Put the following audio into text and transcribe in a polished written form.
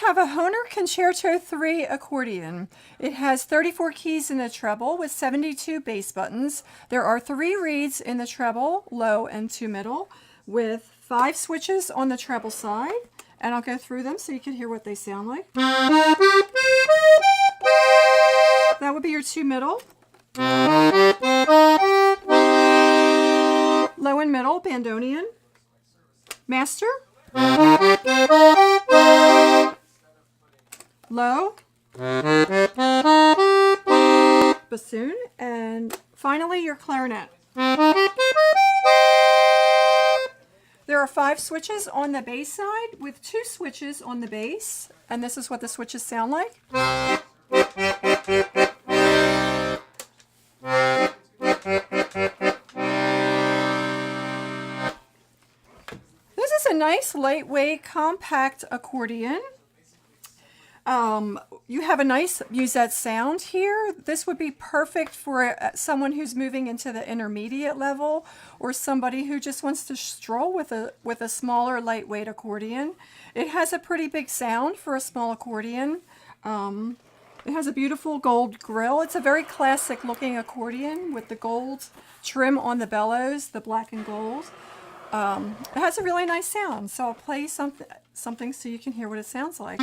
have a Hohner Concerto III accordion. It has 34 keys in the treble with 72 bass buttons. There are 3 reeds in the treble, low and 2 middle, with 5 switches on the treble side. And I'll go through them so you can hear what they sound like. That would be your 2 middle. Low and middle, bandoneon. Master. Low. Bassoon. And finally your clarinet. There are 5 switches on the bass side with 2 switches on the bass, and this is what the switches sound like. This is a nice, lightweight, compact accordion. You have a nice musette sound here. This would be perfect for someone who's moving into the intermediate level, or somebody who just wants to stroll with a smaller, lightweight accordion. It has a pretty big sound for a small accordion. It has a beautiful gold grill. It's a very classic looking accordion with the gold trim on the bellows, the black and gold. It has a really nice sound, so I'll play something so you can hear what it sounds like.